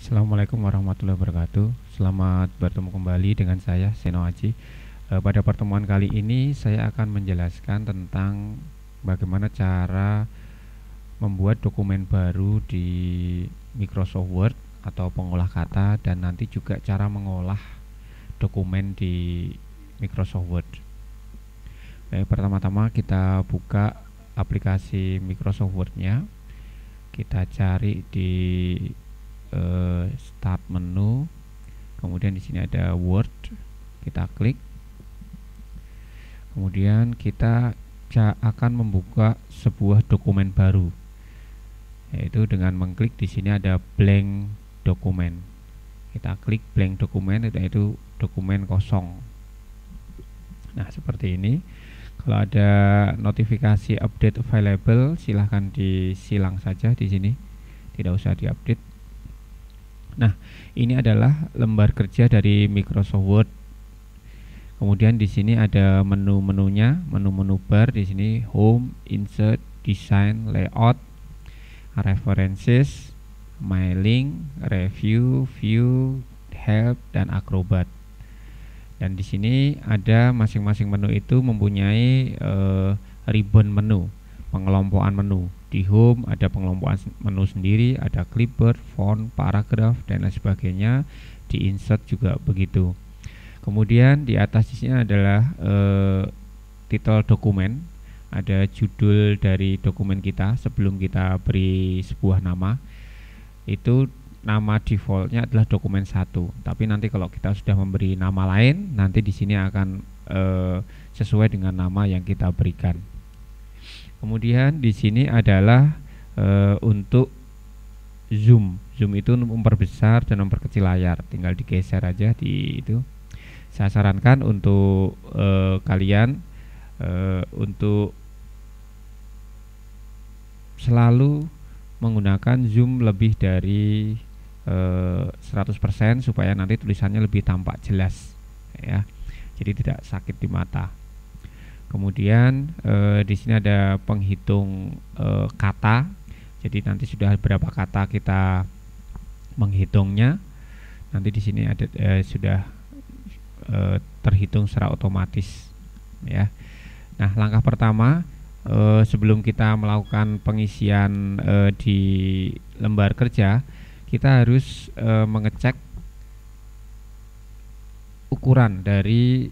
Assalamualaikum warahmatullahi wabarakatuh. Selamat bertemu kembali dengan saya Seno Aji. Pada pertemuan kali ini saya akan menjelaskan tentang bagaimana cara membuat dokumen baru di Microsoft Word atau pengolah kata, dan nanti juga cara mengolah dokumen di Microsoft Word. Pertama-tama kita buka aplikasi Microsoft Word-nya. Kita cari di start menu, kemudian di sini ada Word, kita klik, kemudian kita akan membuka sebuah dokumen baru, yaitu dengan mengklik di sini ada blank dokumen. Kita klik blank dokumen, yaitu dokumen kosong. Nah, seperti ini. Kalau ada notifikasi update available, silahkan disilang saja di sini, tidak usah diupdate. Nah, ini adalah lembar kerja dari Microsoft Word. Kemudian di sini ada menu-menunya, menu-menu bar di sini, Home, Insert, Design, Layout, References, My Link, Review, View, Help, dan Acrobat. Dan di sini ada masing-masing menu itu mempunyai ribbon menu, pengelompokan menu. Di Home ada pengelompokan menu sendiri, ada clipboard, font, paragraf, dan lain sebagainya. Di Insert juga begitu. Kemudian di atas di sini adalah titel dokumen, ada judul dari dokumen kita sebelum kita beri sebuah nama. Itu nama defaultnya adalah dokumen 1. Tapi nanti kalau kita sudah memberi nama lain, nanti di sini akan sesuai dengan nama yang kita berikan. Kemudian di sini adalah untuk zoom. Zoom itu memperbesar dan memperkecil layar. Tinggal digeser aja di itu. Saya sarankan untuk kalian untuk selalu menggunakan zoom lebih dari 100% supaya nanti tulisannya lebih tampak jelas, ya. Jadi tidak sakit di mata. Kemudian di sini ada penghitung kata. Jadi nanti sudah berapa kata kita menghitungnya. Nanti di sini ada sudah terhitung secara otomatis, ya. Nah, langkah pertama sebelum kita melakukan pengisian di lembar kerja, kita harus mengecek ukuran dari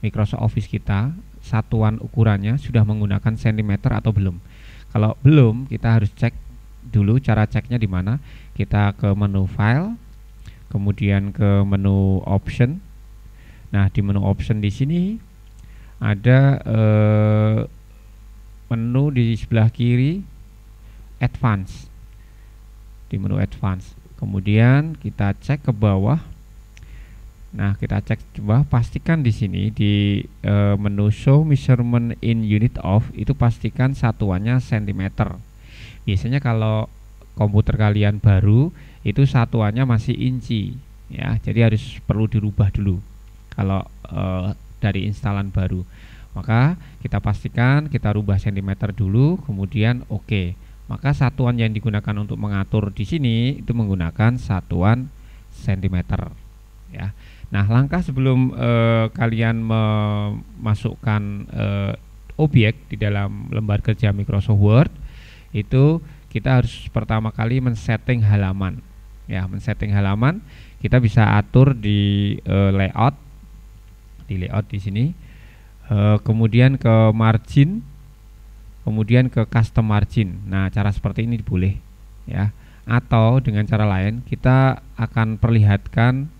Microsoft Office kita, satuan ukurannya sudah menggunakan cm atau belum. Kalau belum, kita harus cek dulu. Cara ceknya di mana? Kita ke menu File, kemudian ke menu Option. Nah, di menu Option di sini ada menu di sebelah kiri, Advance. Di menu Advance, kemudian kita cek ke bawah. Nah, kita cek ke bawah, pastikan di sini di menu Show Measurement in Unit of itu pastikan satuannya cm. Biasanya kalau komputer kalian baru itu satuannya masih inci, ya. Jadi harus perlu dirubah dulu kalau dari instalan baru. Maka kita pastikan kita rubah cm dulu, kemudian oke. Maka satuan yang digunakan untuk mengatur di sini itu menggunakan satuan cm, ya. Nah, langkah sebelum kalian memasukkan objek di dalam lembar kerja Microsoft Word, itu kita harus pertama kali men-setting halaman. Ya, men-setting halaman kita bisa atur di layout, di sini. Kemudian ke margin, kemudian ke custom margin. Nah, cara seperti ini boleh, ya. Atau dengan cara lain, kita akan perlihatkan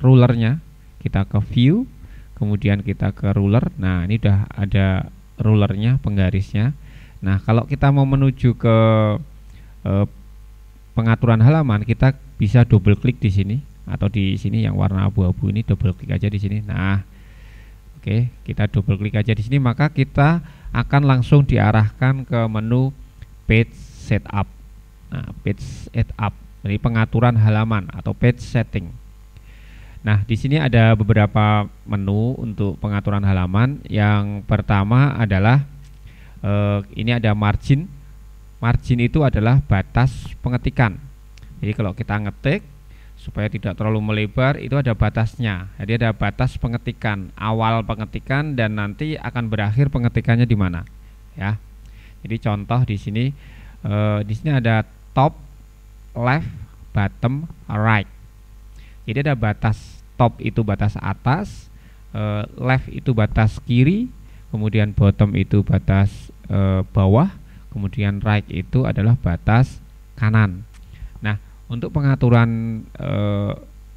rulernya. Kita ke view, kemudian kita ke ruler. Nah, ini udah ada rulernya, penggarisnya. Nah, kalau kita mau menuju ke pengaturan halaman, kita bisa double klik di sini, atau di sini yang warna abu-abu ini, double klik aja di sini. Nah, oke, kita double klik aja di sini, maka kita akan langsung diarahkan ke menu page setup. Nah, page setup, jadi pengaturan halaman atau page setting. Nah, di sini ada beberapa menu untuk pengaturan halaman. Yang pertama adalah ini ada margin. margin itu adalah batas pengetikan. Jadi kalau kita ngetik supaya tidak terlalu melebar, itu ada batasnya. Jadi ada batas pengetikan, awal pengetikan dan nanti akan berakhir pengetikannya di mana, ya. Jadi contoh di sini ada top, left, bottom, right. Jadi ada batas top itu batas atas, left itu batas kiri, kemudian bottom itu batas bawah, kemudian right itu adalah batas kanan. Nah, untuk pengaturan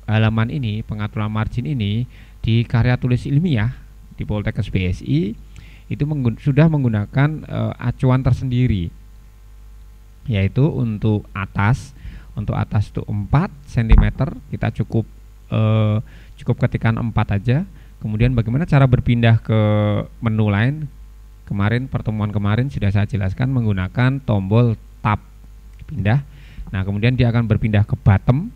halaman ini, pengaturan margin ini di karya tulis ilmiah di Poltekkes BSI itu sudah menggunakan acuan tersendiri, yaitu untuk atas itu 4 cm, kita cukup ketikkan 4 aja. Kemudian bagaimana cara berpindah ke menu lain? Pertemuan kemarin sudah saya jelaskan menggunakan tombol tab pindah. Nah, kemudian dia akan berpindah ke bottom.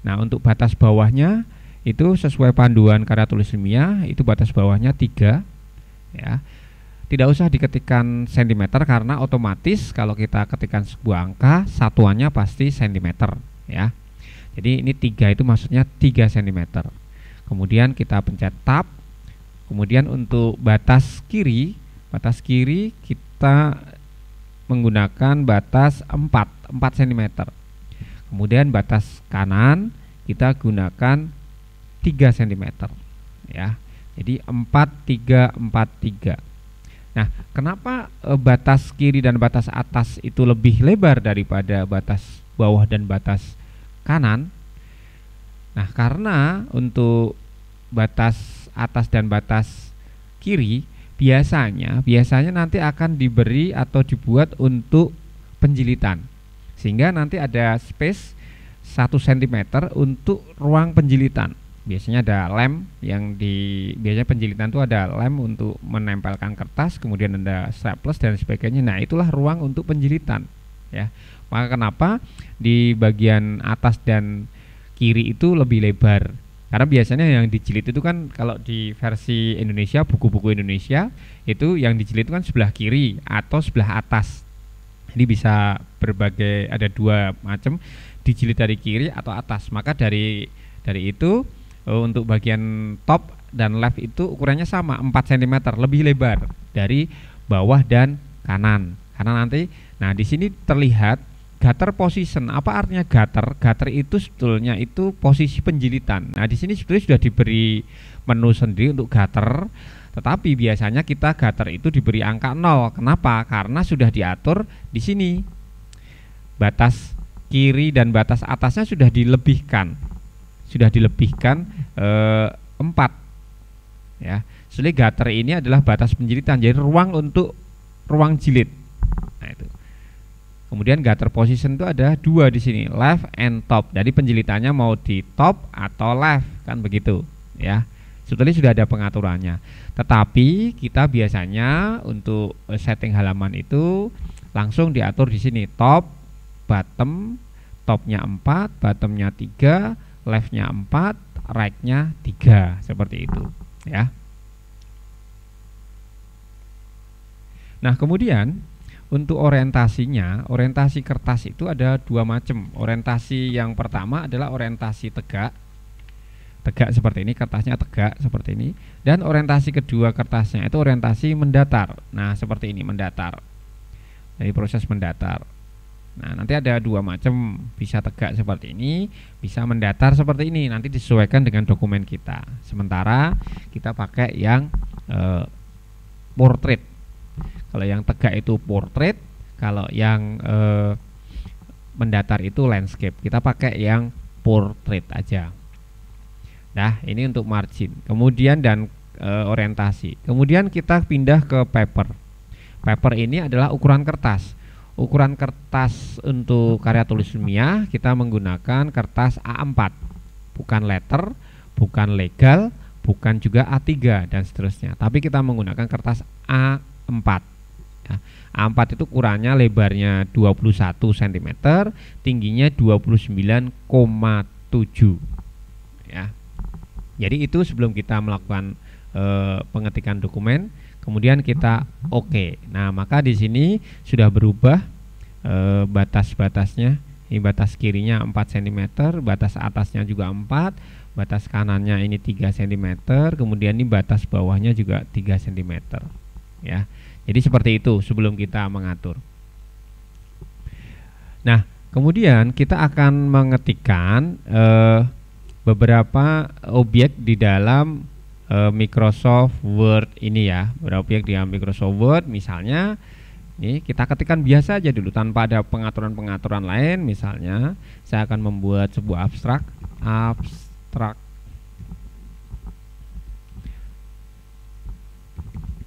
Nah, untuk batas bawahnya itu sesuai panduan karya tulis ilmiah, itu batas bawahnya 3, ya. Tidak usah diketikkan cm karena otomatis kalau kita ketikkan sebuah angka satuannya pasti cm, ya. Jadi ini 3 itu maksudnya 3 cm. Kemudian kita pencet tab. Kemudian untuk batas kiri kita menggunakan batas 4 cm. Kemudian batas kanan kita gunakan 3 cm, ya. Jadi 4, 3, 4, 3. Nah, kenapa batas kiri dan batas atas itu lebih lebar daripada batas bawah dan batas kanan? Nah, karena untuk batas atas dan batas kiri biasanya nanti akan diberi atau dibuat untuk penjilitan, sehingga nanti ada space 1 cm untuk ruang penjilitan. Biasanya ada lem biasanya penjilitan itu ada lem untuk menempelkan kertas, kemudian ada staples dan sebagainya. Nah, itulah ruang untuk penjilitan, ya. Maka kenapa di bagian atas dan kiri itu lebih lebar? Karena biasanya yang dijilid itu kan kalau di versi Indonesia, buku-buku Indonesia itu yang dijilid itu kan sebelah kiri atau sebelah atas. Jadi bisa ada 2 macam, dijilid dari kiri atau atas. Maka dari itu untuk bagian top dan left itu ukurannya sama, 4 cm lebih lebar dari bawah dan kanan. Karena nanti, nah di sini terlihat gutter position. Apa artinya gutter? Gutter itu sebetulnya itu posisi penjilitan. Nah, di sini sebetulnya sudah diberi menu sendiri untuk gutter, tetapi biasanya kita gutter itu diberi angka 0. Kenapa? Karena sudah diatur di sini. Batas kiri dan batas atasnya sudah dilebihkan. 4, ya. Jadi gutter ini adalah batas penjilitan, jadi ruang untuk ruang jilid. Nah, itu. Kemudian gutter position itu ada 2 di sini, left and top. Jadi penjilitannya mau di top atau left, kan begitu, ya. Sebetulnya sudah ada pengaturannya. Tetapi kita biasanya untuk setting halaman itu langsung diatur di sini, top, bottom, topnya 4, bottomnya 3, leftnya 4, right-nya 3, seperti itu, ya. Nah, kemudian untuk orientasinya, orientasi kertas itu ada 2 macam. Orientasi yang pertama adalah orientasi tegak seperti ini, kertasnya tegak seperti ini. Dan orientasi kedua kertasnya itu orientasi mendatar. Nah, seperti ini, mendatar. Jadi proses mendatar. Nah, nanti ada 2 macam, bisa tegak seperti ini, bisa mendatar seperti ini. Nanti disesuaikan dengan dokumen kita. Sementara kita pakai yang portrait. Kalau yang tegak itu portrait, kalau yang mendatar itu landscape. Kita pakai yang portrait aja. Nah, ini untuk margin. Kemudian dan orientasi. Kemudian kita pindah ke paper. Paper ini adalah ukuran kertas. Ukuran kertas untuk karya tulis ilmiah kita menggunakan kertas A4, bukan letter, bukan legal, bukan juga A3 dan seterusnya. Tapi kita menggunakan kertas A4. Ya, A4 itu ukurannya lebarnya 21 cm, tingginya 29,7. Ya. Jadi itu sebelum kita melakukan pengetikan dokumen. Kemudian kita oke. Nah, maka di sini sudah berubah batas-batasnya. Ini batas kirinya 4 cm, batas atasnya juga 4, batas kanannya ini 3 cm, kemudian ini batas bawahnya juga 3 cm ya. Jadi seperti itu sebelum kita mengatur. Nah, kemudian kita akan mengetikkan beberapa objek di dalam Microsoft Word ini ya. Beberapa objek di dalam Microsoft Word, misalnya ini kita ketikkan biasa aja dulu tanpa ada pengaturan-pengaturan lain. Misalnya saya akan membuat sebuah abstrak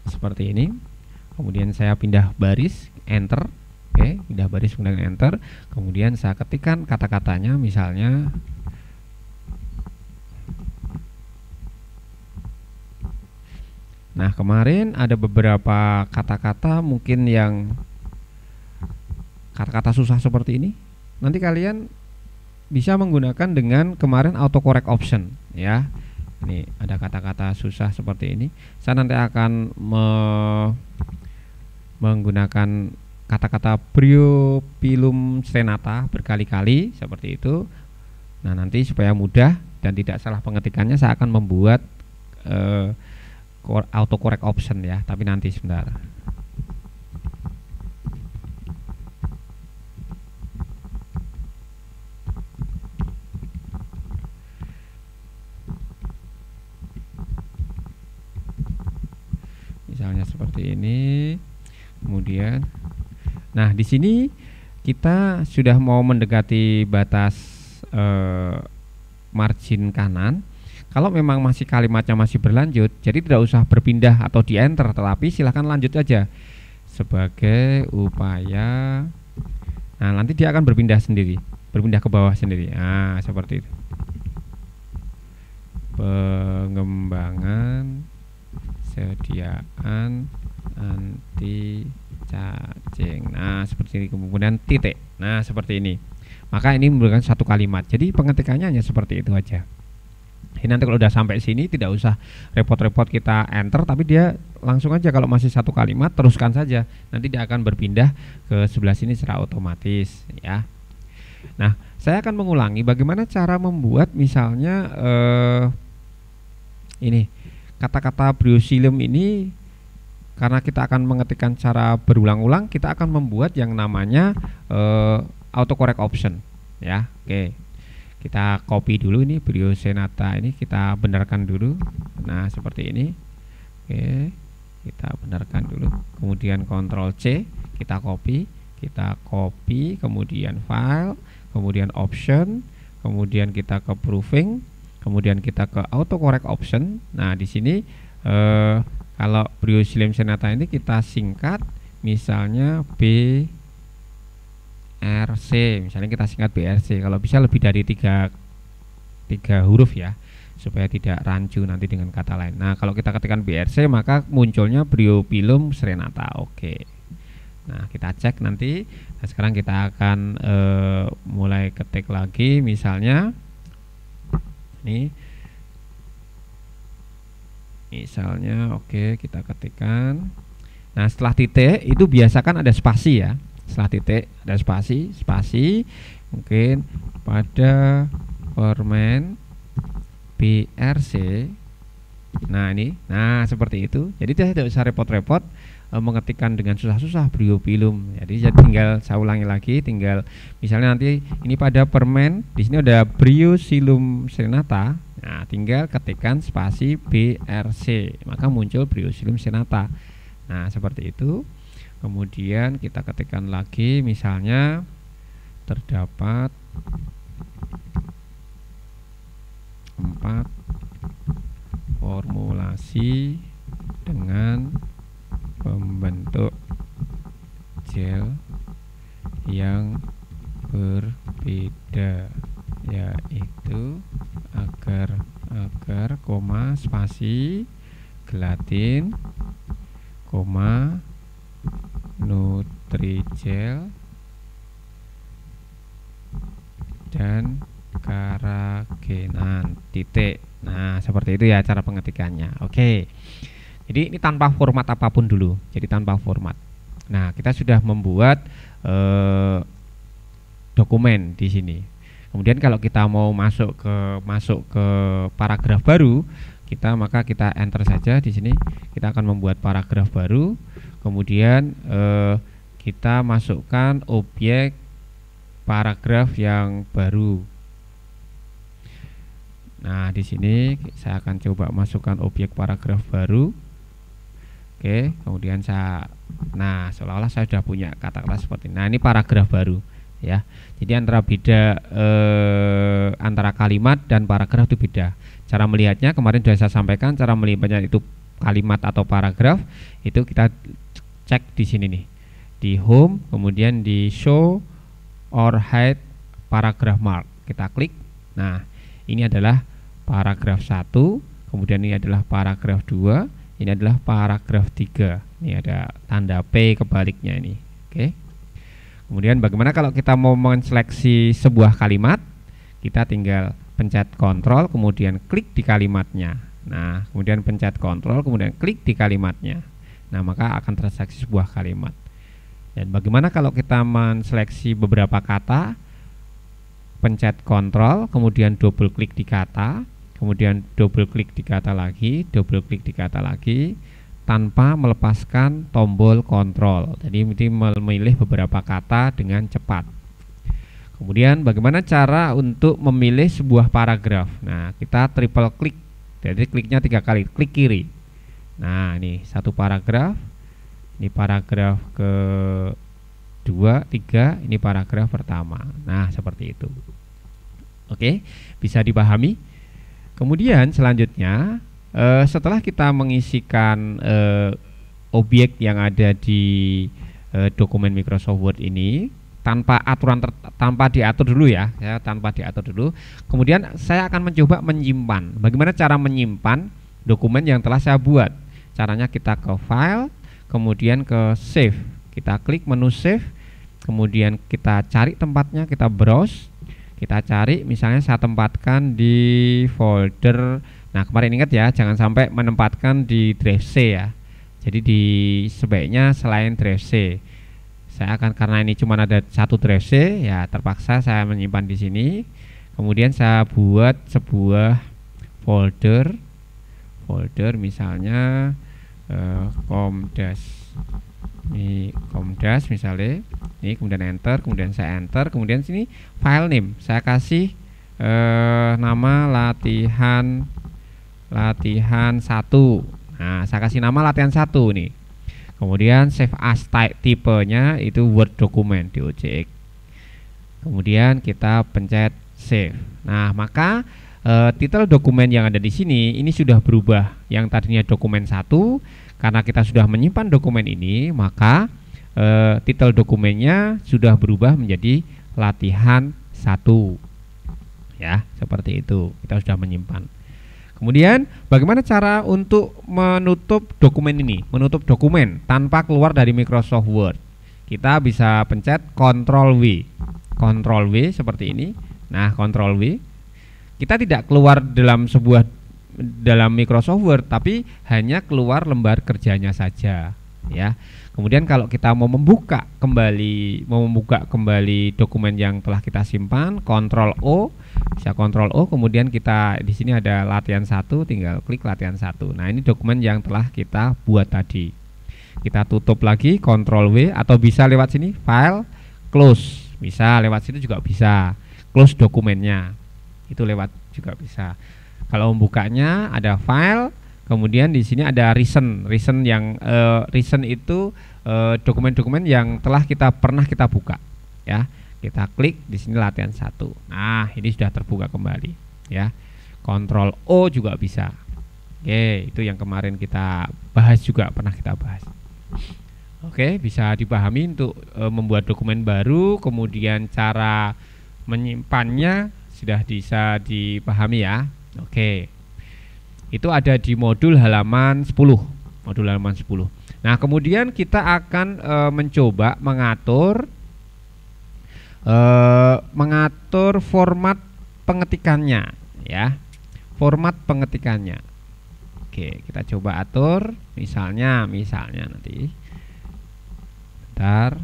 seperti ini. Kemudian saya pindah baris, enter. Oke, pindah baris kemudian enter. Kemudian saya ketikkan kata-katanya, misalnya nah, kemarin ada beberapa kata-kata mungkin yang kata-kata susah seperti ini. Nanti kalian bisa menggunakan dengan kemarin autocorrect option ya. Ini ada kata-kata susah seperti ini. Saya nanti akan menggunakan kata-kata Bryopilum strenata berkali-kali seperti itu. Nah, nanti supaya mudah dan tidak salah pengetikannya, saya akan membuat autocorrect option ya, tapi nanti sebentar. Misalnya seperti ini. Kemudian nah, di sini kita sudah mau mendekati batas margin kanan. Kalau memang masih kalimatnya masih berlanjut, jadi tidak usah berpindah atau di enter, tetapi silahkan lanjut aja sebagai upaya. Nah, nanti dia akan berpindah sendiri, berpindah ke bawah sendiri. Nah, seperti itu. Pengembangan sediaan anti cacing. Nah, seperti ini. Kemudian titik. Nah, seperti ini. Maka ini merupakan satu kalimat. Jadi pengetikannya hanya seperti itu aja. Ini nanti kalau udah sampai sini tidak usah repot-repot kita enter, tapi dia langsung aja kalau masih satu kalimat teruskan saja. Nanti dia akan berpindah ke sebelah sini secara otomatis ya. Nah, saya akan mengulangi bagaimana cara membuat misalnya ini kata-kata Bryopilum ini. Karena kita akan mengetikkan cara berulang-ulang, kita akan membuat yang namanya autocorrect option ya. Oke. Kita copy dulu ini Bryopilum ini, kita benarkan dulu. Nah, seperti ini. Oke, kita benarkan dulu. Kemudian Ctrl C, kita copy, kemudian file, kemudian option, kemudian kita ke proving, kemudian kita ke autocorrect option. Nah, di sini kalau Bryopilum strenata ini kita singkat misalnya BRC, misalnya kita singkat BRC. Kalau bisa lebih dari tiga huruf ya, supaya tidak rancu nanti dengan kata lain. Nah, kalau kita ketikkan BRC maka munculnya Bryopilum strenata. Oke. Nah, kita cek nanti. Nah, sekarang kita akan mulai ketik lagi, misalnya ini. Misalnya, oke, kita ketikkan. Nah, setelah titik itu biasakan ada spasi ya. Setelah titik ada spasi, mungkin pada permen BRC. Nah, ini, nah seperti itu. Jadi tidak usah repot-repot mengetikkan dengan susah-susah Bryopilum. Jadi tinggal saya ulangi lagi, tinggal misalnya nanti ini pada permen, di sini ada Bryopilum strenata. Nah, tinggal ketikkan spasi BRC, maka muncul Bryopilum strenata. Nah, seperti itu. Kemudian kita ketikkan lagi, misalnya terdapat 4 formulasi dengan pembentuk gel yang berbeda, yaitu agar koma spasi gelatin koma Nutrigel dan karagenan titik. Nah, seperti itu ya cara pengetikannya. Oke. Jadi ini tanpa format apapun dulu. Jadi tanpa format. Nah, kita sudah membuat dokumen di sini. Kemudian kalau kita mau masuk ke paragraf baru, maka kita enter saja di sini. Kita akan membuat paragraf baru. Kemudian kita masukkan objek paragraf yang baru. Nah, di sini saya akan coba masukkan objek paragraf baru. Oke, kemudian seolah-olah saya sudah punya kata-kata seperti ini. Nah, ini paragraf baru ya. Jadi antara antara kalimat dan paragraf itu beda. Cara melihatnya kemarin sudah saya sampaikan, cara melihatnya itu kalimat atau paragraf itu kita cek di sini nih. Di home, kemudian di show or hide paragraph mark. Kita klik. Nah, ini adalah paragraf 1, kemudian ini adalah paragraf 2, ini adalah paragraf 3. Ini ada tanda P kebaliknya ini. Oke. Kemudian bagaimana kalau kita mau menseleksi sebuah kalimat? Kita tinggal pencet kontrol, kemudian klik di kalimatnya. Nah, kemudian pencet kontrol, kemudian klik di kalimatnya. Nah, maka akan terseleksi sebuah kalimat. Dan bagaimana kalau kita menseleksi beberapa kata? Pencet kontrol, kemudian double klik di kata, kemudian double klik di kata lagi, double klik di kata lagi, tanpa melepaskan tombol kontrol. Jadi ini memilih beberapa kata dengan cepat. Kemudian bagaimana cara untuk memilih sebuah paragraf? Nah, kita triple klik. Jadi kliknya 3 kali, klik kiri. Nah, ini satu paragraf. Ini paragraf kedua, 3, ini paragraf pertama. Nah, seperti itu. Oke, bisa dipahami. Kemudian selanjutnya setelah kita mengisikan objek yang ada di dokumen Microsoft Word ini tanpa diatur dulu ya, tanpa diatur dulu. Kemudian saya akan mencoba menyimpan. Bagaimana cara menyimpan dokumen yang telah saya buat? Caranya kita ke file, kemudian ke save. Kita klik menu save, kemudian kita cari tempatnya, kita browse. Kita cari, misalnya saya tempatkan di folder. Nah, kemarin ingat ya, jangan sampai menempatkan di drive C ya. Jadi sebaiknya selain drive C. Saya akan, karena ini cuma ada satu drive C, ya terpaksa saya menyimpan di sini. Kemudian saya buat sebuah folder misalnya Komdas. Ini Komdas misalnya. Ini kemudian enter, kemudian saya enter, kemudian sini file name saya kasih nama latihan 1. Nah, saya kasih nama latihan 1 nih. Kemudian save as tipenya itu Word document DOCX. Kemudian kita pencet save. Nah, maka titel dokumen yang ada di sini ini sudah berubah. Yang tadinya dokumen 1, karena kita sudah menyimpan dokumen ini, maka titel dokumennya sudah berubah menjadi latihan 1. Ya, seperti itu. Kita sudah menyimpan. Kemudian bagaimana cara untuk menutup dokumen ini? Menutup dokumen tanpa keluar dari Microsoft Word. Kita bisa pencet Ctrl W. Ctrl W seperti ini. Nah, Ctrl W. Kita tidak keluar dalam Microsoft Word, tapi hanya keluar lembar kerjanya saja, ya. Kemudian kalau kita mau membuka kembali dokumen yang telah kita simpan, Ctrl O, bisa Ctrl O, kemudian kita di sini ada latihan 1, tinggal klik latihan 1. Nah, ini dokumen yang telah kita buat tadi. Kita tutup lagi, Ctrl W, atau bisa lewat sini, File, Close. Bisa lewat situ juga bisa. Close dokumennya. Itu lewat juga bisa. Kalau membukanya ada File, kemudian di sini ada recent yang recent itu dokumen-dokumen yang pernah kita buka, ya. Kita klik di sini latihan 1. Nah, ini sudah terbuka kembali, ya. Ctrl O juga bisa. Oke, itu yang kemarin kita bahas juga, pernah kita bahas. Oke, bisa dipahami untuk membuat dokumen baru, kemudian cara menyimpannya sudah bisa dipahami ya. Oke. Itu ada di modul halaman 10. Modul halaman 10. Nah, kemudian kita akan mencoba mengatur format pengetikannya, ya. Format pengetikannya. Oke, kita coba atur misalnya nanti. Sebentar.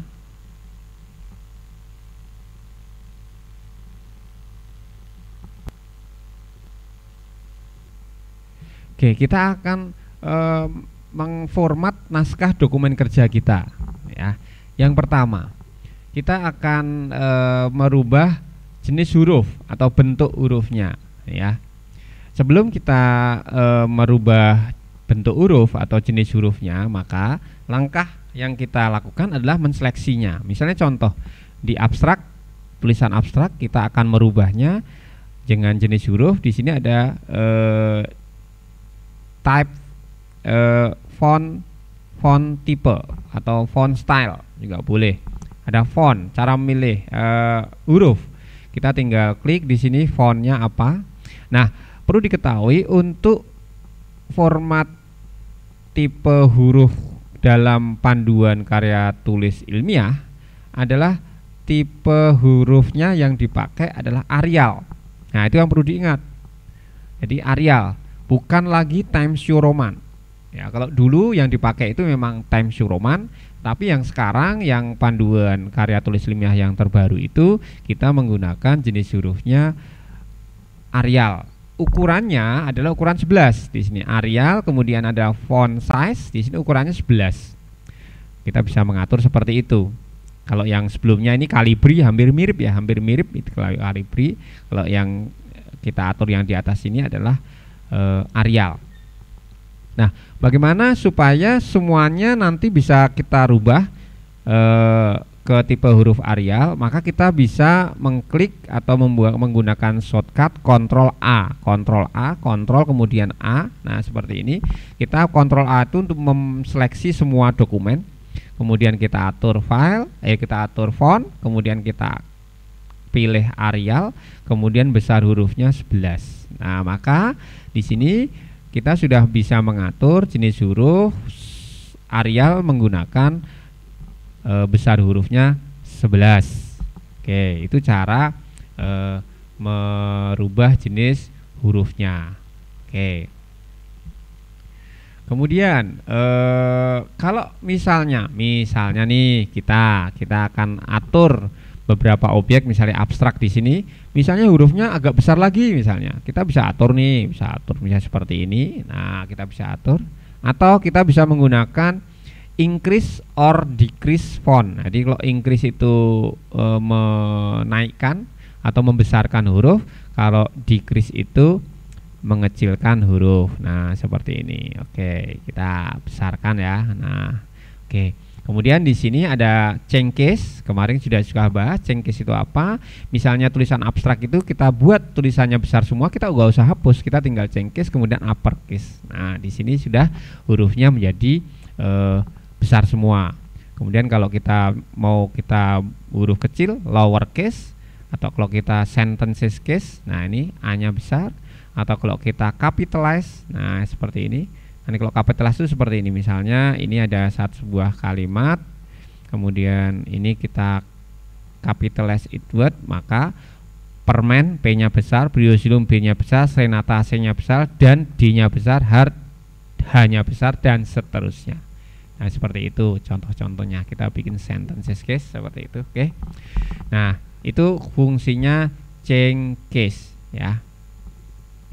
Oke, kita akan mengformat naskah dokumen kerja kita, ya. Yang pertama, kita akan merubah jenis huruf atau bentuk hurufnya, ya. Sebelum kita merubah bentuk huruf atau jenis hurufnya, maka langkah yang kita lakukan adalah menseleksinya. Misalnya contoh di abstrak, tulisan abstrak, kita akan merubahnya dengan jenis huruf. Di sini ada type, font tipe atau font style juga boleh. Ada font, cara memilih huruf. Kita tinggal klik di sini fontnya apa. Nah, perlu diketahui untuk format tipe huruf dalam panduan karya tulis ilmiah adalah tipe hurufnya yang dipakai adalah Arial. Nah, itu yang perlu diingat. Jadi Arial, bukan lagi Times New Roman. Ya, kalau dulu yang dipakai itu memang Times New Roman, tapi yang sekarang yang panduan karya tulis ilmiah yang terbaru itu kita menggunakan jenis hurufnya Arial. Ukurannya adalah ukuran 11 di sini Arial, kemudian ada font size di sini ukurannya 11. Kita bisa mengatur seperti itu. Kalau yang sebelumnya ini Calibri hampir mirip ya, hampir mirip itu Calibri. Kalau yang kita atur yang di atas ini adalah Arial. Nah, bagaimana supaya semuanya nanti bisa kita rubah ke tipe huruf Arial? Maka kita bisa mengklik atau menggunakan shortcut Ctrl A, Ctrl kemudian A. Nah, seperti ini. Kita Ctrl A itu untuk menseleksi semua dokumen. Kemudian kita atur file, kita atur font, kemudian kita pilih Arial, kemudian besar hurufnya 11. Nah, maka di sini kita sudah bisa mengatur jenis huruf Arial menggunakan besar hurufnya 11. Oke, itu cara merubah jenis hurufnya. Oke. Kemudian kalau misalnya nih kita akan atur beberapa objek, misalnya abstrak di sini, misalnya hurufnya agak besar lagi, misalnya kita bisa atur misalnya seperti ini. Nah, kita bisa atur, atau kita bisa menggunakan increase or decrease font. Jadi kalau increase itu menaikkan atau membesarkan huruf, kalau decrease itu mengecilkan huruf. Nah, seperti ini. Oke, kita besarkan ya. Nah, oke. Kemudian di sini ada change case. Kemarin sudah bahas change case itu apa. Misalnya tulisan abstrak itu kita buat tulisannya besar semua, kita nggak usah hapus, kita tinggal change case kemudian upper case. Nah, di sini sudah hurufnya menjadi besar semua. Kemudian kalau kita huruf kecil lower case, atau kalau kita sentences case, nah ini A-nya besar. Atau kalau kita capitalize, nah seperti ini. Nanti kalau capitalize itu seperti ini, misalnya ini ada sebuah kalimat, kemudian ini kita capitalize it word, maka permen P-nya besar, Briosilum B-nya besar, Renata C-nya besar, dan D-nya besar, Hard H-nya besar, dan seterusnya. Nah, seperti itu contoh-contohnya. Kita bikin sentences case seperti itu. Oke. Nah, itu fungsinya change case ya.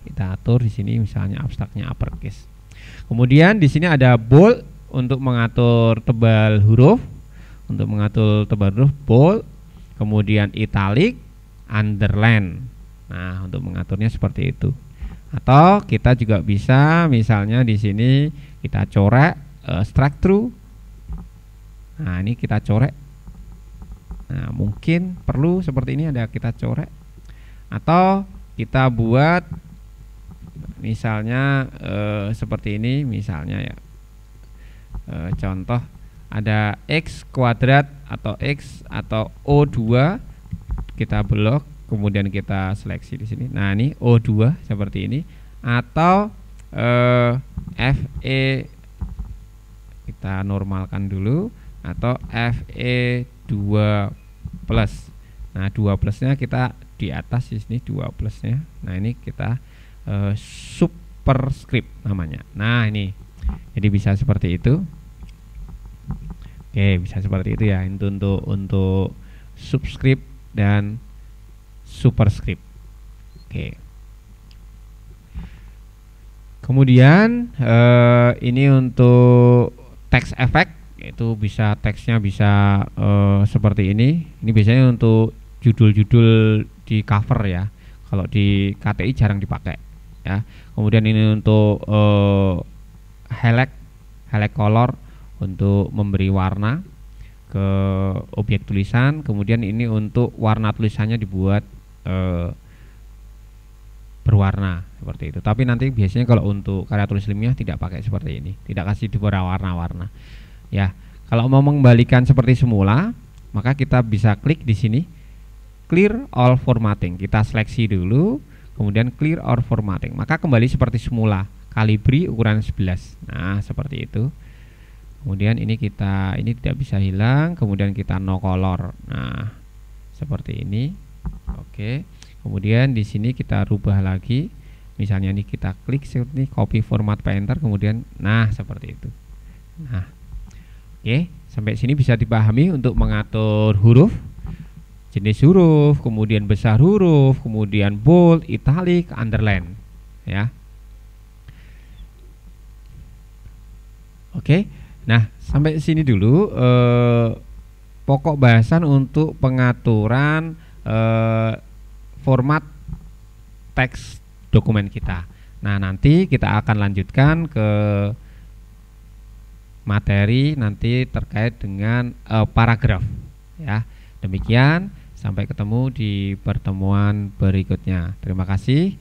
Kita atur di sini misalnya abstraknya uppercase. Kemudian di sini ada bold untuk mengatur tebal huruf. Untuk mengatur tebal huruf bold, kemudian italic, underline. Nah, untuk mengaturnya seperti itu. Atau kita juga bisa misalnya di sini kita coret strike through. Nah, ini kita coret. Nah, mungkin perlu seperti ini, ada kita coret. Atau kita buat misalnya seperti ini misalnya ya, contoh ada X kuadrat atau X atau O2, kita blok kemudian kita seleksi di sini. Nah, ini O2 seperti ini, atau FE kita normalkan dulu, atau FE2 plus. Nah, 2 plusnya kita di atas di sini 2 plusnya. Nah, ini kita superscript namanya. Nah, ini jadi bisa seperti itu. Oke, bisa seperti itu ya. Itu untuk subscript dan superscript. Oke. Kemudian ini untuk text effect, itu bisa teksnya bisa seperti ini. Ini biasanya untuk judul-judul di cover ya. Kalau di KTI jarang dipakai ya. Kemudian ini untuk highlight color untuk memberi warna ke objek tulisan. Kemudian ini untuk warna tulisannya dibuat berwarna seperti itu. Tapi nanti biasanya kalau untuk karya tulis ilmiah tidak pakai seperti ini, tidak kasih warna-warna ya. Kalau mau mengembalikan seperti semula, maka kita bisa klik di sini clear all formatting. Kita seleksi dulu, kemudian clear all formatting, maka kembali seperti semula, kalibri ukuran 11. Nah, seperti itu. Kemudian ini tidak bisa hilang, kemudian kita no color. Nah, seperti ini. Oke. Kemudian di sini kita rubah lagi. Misalnya ini kita klik seperti ini, copy format painter, kemudian nah seperti itu. Nah, oke, sampai sini bisa dipahami untuk mengatur huruf, jenis huruf, kemudian besar huruf, kemudian bold, italic, underline, ya. Oke, nah sampai sini dulu pokok bahasan untuk pengaturan format teks dokumen kita. Nah, nanti kita akan lanjutkan ke materi nanti terkait dengan paragraf ya. Demikian, sampai ketemu di pertemuan berikutnya. Terima kasih.